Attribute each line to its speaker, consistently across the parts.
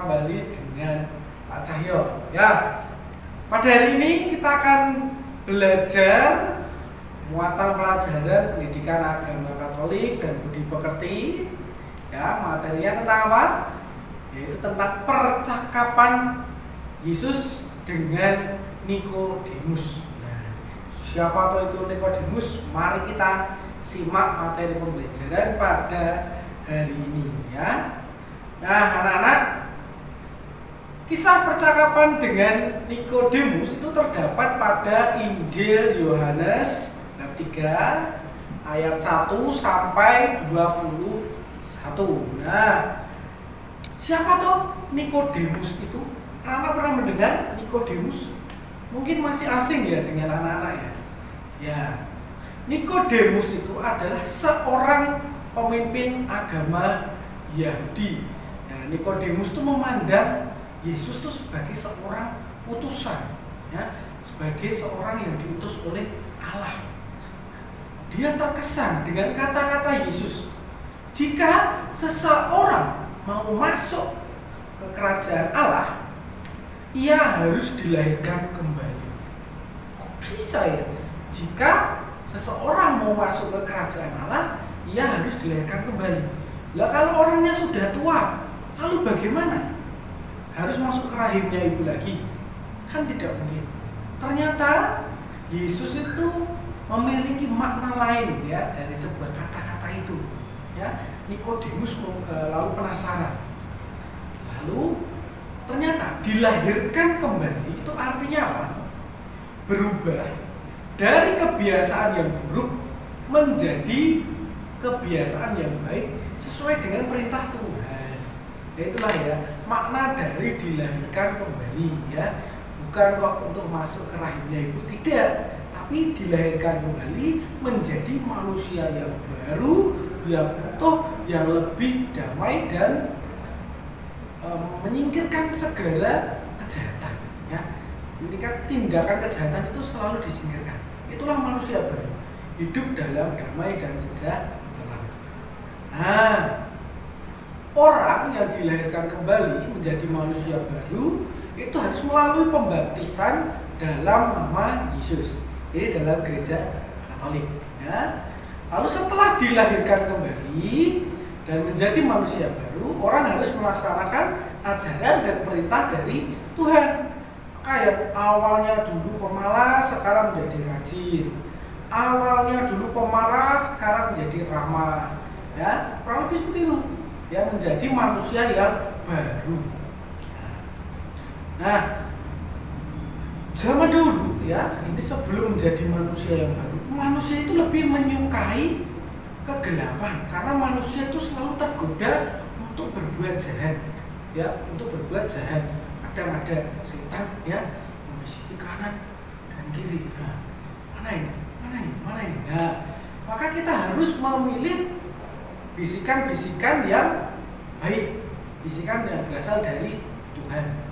Speaker 1: kembali dengan Pak Cahyo. Ya, pada hari ini kita akan belajar muatan pelajaran pendidikan agama Katolik dan budi pekerti. Ya, materinya tentang apa? Yaitu tentang percakapan Yesus dengan Nikodemus. Nah, siapa tahu itu Nikodemus? Mari kita simak materi pembelajaran pada hari ini, ya. Nah, anak-anak, kisah percakapan dengan Nikodemus itu terdapat pada Injil Yohanes bab 3 ayat 1 sampai 21. Nah, siapa tuh Nikodemus itu? Anak pernah mendengar Nikodemus? Mungkin masih asing ya dengan anak-anak ya. Ya, Nikodemus itu adalah seorang pemimpin agama Yahudi. Nah, Nikodemus itu memandang Yesus itu sebagai seorang utusan, ya, sebagai seorang yang diutus oleh Allah. Dia terkesan dengan kata-kata Yesus. Jika seseorang mau masuk ke kerajaan Allah, ia harus dilahirkan kembali. Kok bisa ya? Jika seseorang mau masuk ke kerajaan Allah, ia harus dilahirkan kembali. Lah kalau orangnya sudah tua, lalu bagaimana? Harus masuk ke rahimnya ibu lagi? Kan tidak mungkin. Ternyata Yesus itu memiliki makna lain ya dari sebuah kata-kata itu. Ya, Nikodemus lalu penasaran. Lalu ternyata dilahirkan kembali itu artinya apa? Berubah dari kebiasaan yang buruk menjadi kebiasaan yang baik sesuai dengan perintah Tuhan. Ya, itulah ya makna dari dilahirkan kembali, ya. Bukan kok untuk masuk ke rahimnya ibu, tidak, tapi dilahirkan kembali menjadi manusia yang baru, yang utuh, yang lebih damai dan menyingkirkan segala kejahatan, ya. Tindakan kejahatan itu selalu disingkirkan. Itulah manusia baru, hidup dalam damai dan sejahtera. Nah, orang yang dilahirkan kembali menjadi manusia baru itu harus melalui pembaptisan dalam nama Yesus. Ini dalam gereja Katolik, ya. Lalu setelah dilahirkan kembali dan menjadi manusia baru, orang harus melaksanakan ajaran dan perintah dari Tuhan. Kayak awalnya dulu pemalas, sekarang menjadi rajin. Awalnya dulu pemarah, sekarang menjadi ramah. Ya, kurang lebih seperti itu. Ya, menjadi manusia yang baru. Nah, zaman dulu ya, ini sebelum menjadi manusia yang baru, manusia itu lebih menyukai kegelapan karena manusia itu selalu tergoda untuk berbuat jahat. Ya, untuk berbuat jahat. Kadang ada setan ya membisiki kanan dan kiri. Nah, mana ini? Nah, maka kita harus memilih bisikan-bisikan yang baik, bisikan yang berasal dari Tuhan.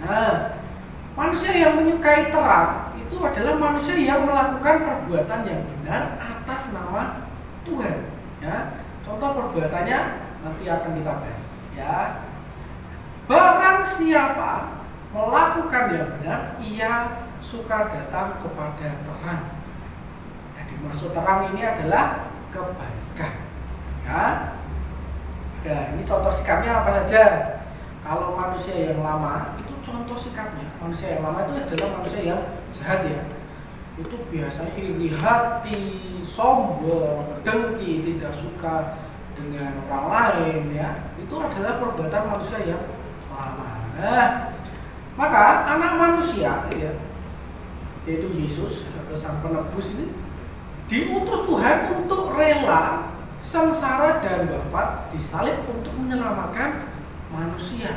Speaker 1: Nah, manusia yang menyukai terang itu adalah manusia yang melakukan perbuatan yang benar atas nama Tuhan. Ya, contoh perbuatannya nanti akan kita bahas. Ya, barang siapa melakukan yang benar, ia suka datang kepada terang. Yang dimaksud terang ini adalah kebaikan. Ya, nah, ini contoh sikapnya apa saja? Kalau manusia yang lama itu contoh sikapnya. Manusia yang lama itu adalah manusia yang jahat ya. Itu biasanya iri hati, sombong, dengki, tidak suka dengan orang lain ya. Itu adalah perbuatan manusia yang lama. Nah, maka anak manusia ya, yaitu Yesus atau Sang Penebus ini diutus Tuhan untuk rela sengsara dan wafat disalib untuk menyelamatkan manusia.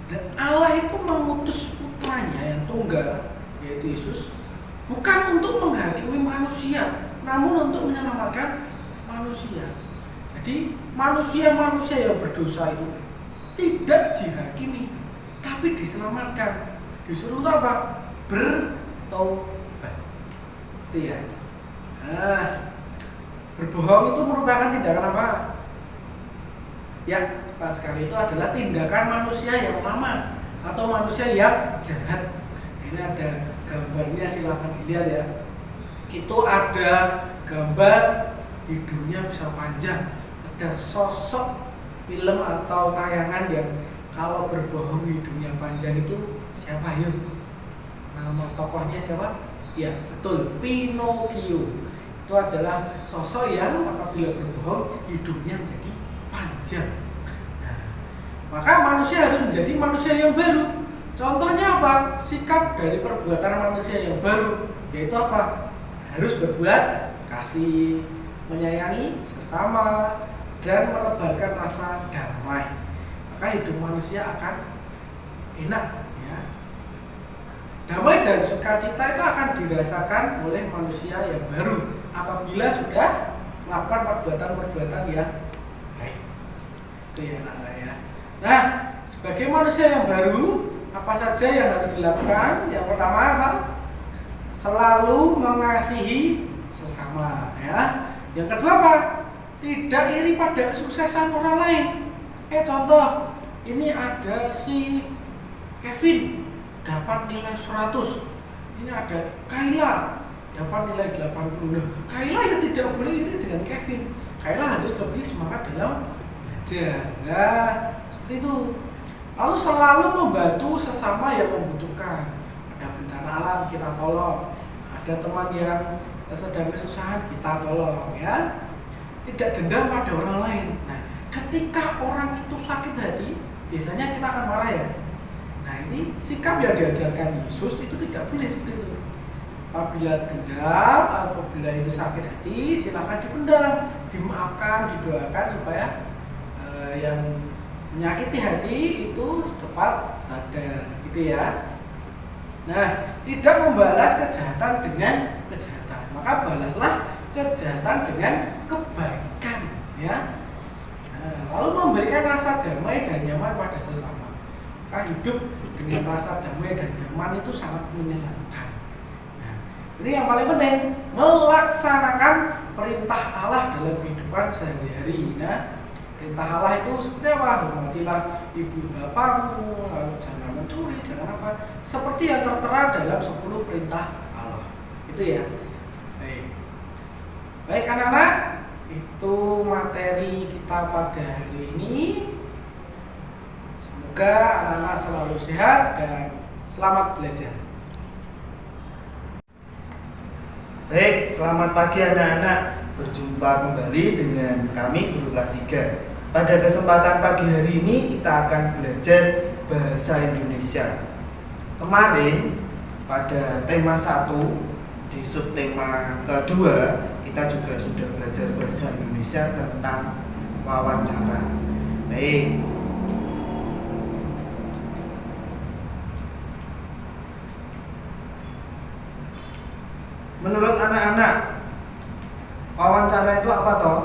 Speaker 1: Dan Allah itu mengutus putranya yang tunggal, yaitu Yesus, bukan untuk menghakimi manusia, namun untuk menyelamatkan manusia. Jadi manusia-manusia yang berdosa itu tidak dihakimi, tapi diselamatkan. Disuruh untuk apa? Bertobat. Itu ya. Nah, berbohong itu merupakan tindakan apa? Ya, tepat sekali, itu adalah tindakan manusia yang lama atau manusia yang jahat. Ini ada gambarnya, silahkan dilihat ya. Itu ada gambar hidungnya bisa panjang, ada sosok film atau tayangan yang kalau berbohong hidungnya panjang itu siapa yuk? Nama tokohnya siapa? Ya betul, Pinocchio. Itu adalah sosok yang apabila berbohong hidungnya menjadi panjang. Nah, maka manusia harus menjadi manusia yang baru. Contohnya apa? Sikap dari perbuatan manusia yang baru, yaitu apa? Harus berbuat kasih, menyayangi sesama, dan menebarkan rasa damai. Maka hidup manusia akan enak ya. Damai dan sukacita itu akan dirasakan oleh manusia yang baru apabila sudah melakukan perbuatan-perbuatan yang baik. Itu ya anak-anak ya. Nah, sebagai manusia yang baru, apa saja yang harus dilakukan? Yang pertama apa? Selalu mengasihi sesama ya. Yang kedua apa? Tidak iri pada kesuksesan orang lain. Contoh, ini ada si Kevin dapat nilai 100. Ini ada Kayla dapat nilai 80. Nah, Kayla ya tidak boleh iri dengan Kevin. Kayla harus lebih semangat dalam belajar. Nah, seperti itu. Lalu selalu membantu sesama yang membutuhkan. Ada bencana alam kita tolong. Ada teman yang sedang kesusahan kita tolong ya. Tidak dendam pada orang lain. Nah, ketika orang itu sakit hati, biasanya kita akan marah ya. Nah, ini sikap yang diajarkan Yesus itu tidak boleh seperti itu. Apabila dendam, apabila itu sakit hati, silakan dipendam, dimaafkan, didoakan supaya yang menyakiti hati itu cepat sadar, gitu ya. Nah, tidak membalas kejahatan dengan kejahatan, maka balaslah kejahatan dengan kebaikan, ya. Nah, lalu memberikan rasa damai dan nyaman pada sesama. Maka hidup dengan rasa damai dan nyaman itu sangat menyenangkan. Nah, ini yang paling penting, melaksanakan perintah Allah dalam kehidupan sehari-hari. Nah, perintah Allah itu seperti apa? Hormatilah ibu bapakmu, lalu jangan mencuri, jangan apa. Seperti yang tertera dalam 10 perintah Allah. Itu ya. Baik anak-anak, itu materi kita pada hari ini. Semoga anak-anak selalu sehat dan selamat belajar.
Speaker 2: Baik, selamat pagi anak-anak. Berjumpa kembali dengan kami guru kelas 3. Pada kesempatan pagi hari ini kita akan belajar bahasa Indonesia. Kemarin pada tema 1 di subtema kedua kita juga sudah belajar bahasa Indonesia tentang wawancara. Baik. Menurut anak-anak, wawancara itu apa toh?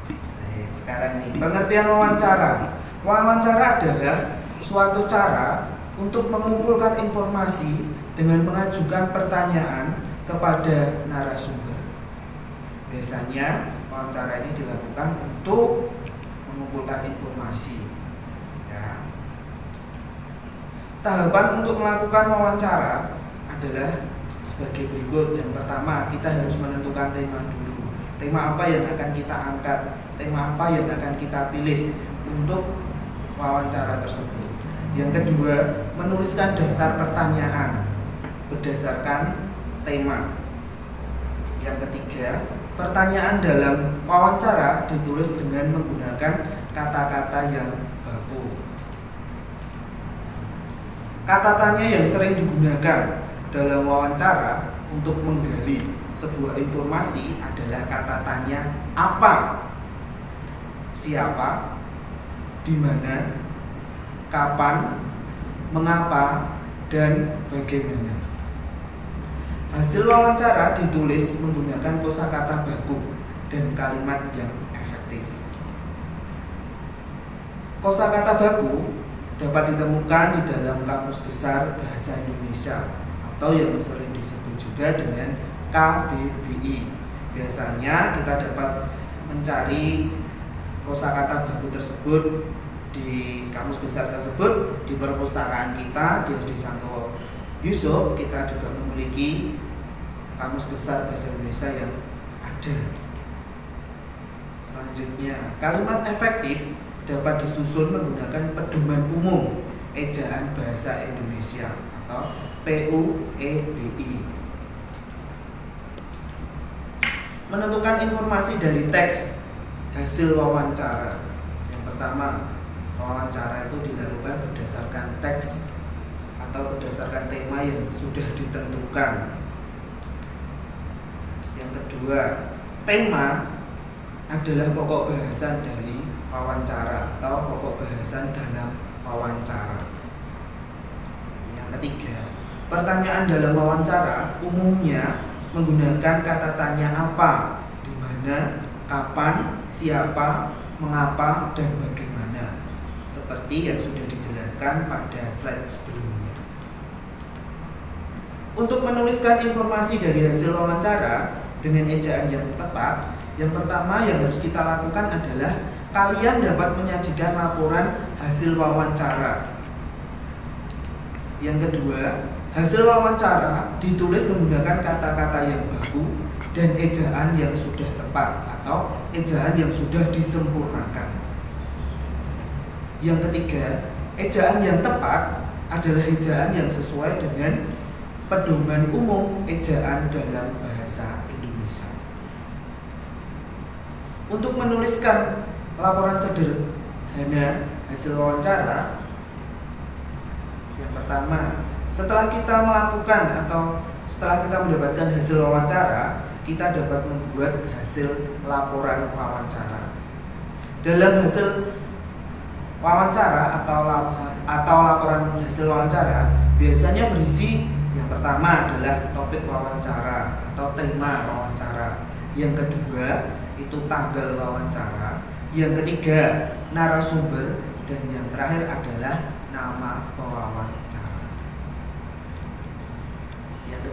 Speaker 2: Baik, sekarang ini pengertian wawancara. Wawancara adalah suatu cara untuk mengumpulkan informasi dengan mengajukan pertanyaan kepada narasumber. Biasanya wawancara ini dilakukan untuk mengumpulkan informasi. Ya. Tahapan untuk melakukan wawancara adalah sebagai berikut. Yang pertama, kita harus menentukan tema dulu. Tema apa yang akan kita angkat? Tema apa yang akan kita pilih untuk wawancara tersebut? Yang kedua, menuliskan daftar pertanyaan berdasarkan tema. Yang ketiga, pertanyaan dalam wawancara ditulis dengan menggunakan kata-kata yang baku. Kata tanya yang sering digunakan dalam wawancara untuk menggali sebuah informasi adalah kata tanya apa, siapa, di mana, kapan, mengapa, dan bagaimana. Hasil wawancara ditulis menggunakan kosakata baku dan kalimat yang efektif. Kosakata baku dapat ditemukan di dalam Kamus Besar Bahasa Indonesia atau yang sering disebut juga dengan KBBI. Biasanya kita dapat mencari kosakata baku tersebut di kamus besar tersebut di perpustakaan kita di SD Santo Yusuf. Kita juga memiliki kamus besar bahasa Indonesia yang ada. Selanjutnya, kalimat efektif dapat disusun menggunakan pedoman umum ejaan bahasa Indonesia atau PUEBI. Menentukan informasi dari teks hasil wawancara. Yang pertama, wawancara itu dilakukan berdasarkan teks atau berdasarkan tema yang sudah ditentukan. Yang kedua, tema adalah pokok bahasan dari wawancara atau pokok bahasan dalam wawancara. Yang ketiga, pertanyaan dalam wawancara umumnya menggunakan kata tanya apa, di mana, kapan, siapa, mengapa, dan bagaimana, seperti yang sudah dijelaskan pada slide sebelumnya. Untuk menuliskan informasi dari hasil wawancara dengan ejaan yang tepat, yang pertama yang harus kita lakukan adalah kalian dapat menyajikan laporan hasil wawancara. Yang kedua, hasil wawancara ditulis menggunakan kata-kata yang baku dan ejaan yang sudah tepat atau ejaan yang sudah disempurnakan. Yang ketiga, ejaan yang tepat adalah ejaan yang sesuai dengan pedoman umum ejaan dalam bahasa Indonesia. Untuk menuliskan laporan sederhana hasil wawancara, yang pertama, setelah kita melakukan atau setelah kita mendapatkan hasil wawancara, kita dapat membuat hasil laporan wawancara. Dalam hasil wawancara atau laporan hasil wawancara biasanya berisi yang pertama adalah topik wawancara atau tema wawancara. Yang kedua itu tanggal wawancara. Yang ketiga narasumber dan yang terakhir adalah nama pewawancara.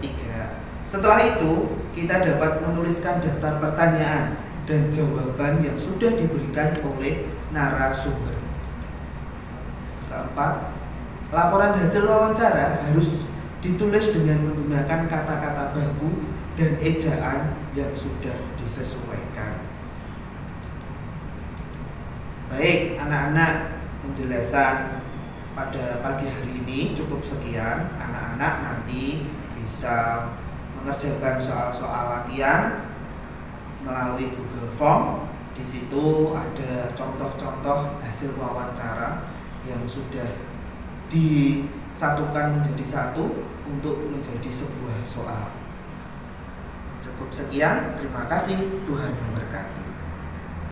Speaker 2: Ketiga, setelah itu kita dapat menuliskan daftar pertanyaan dan jawaban yang sudah diberikan oleh narasumber. Keempat, laporan hasil wawancara harus ditulis dengan menggunakan kata-kata baku dan ejaan yang sudah disesuaikan. Baik, anak-anak, penjelasan pada pagi hari ini cukup sekian. Anak-anak nanti bisa mengerjakan soal-soal latihan melalui Google Form. Di situ ada contoh-contoh hasil wawancara yang sudah disatukan menjadi satu untuk menjadi sebuah soal. Cukup sekian, terima kasih, Tuhan memberkati.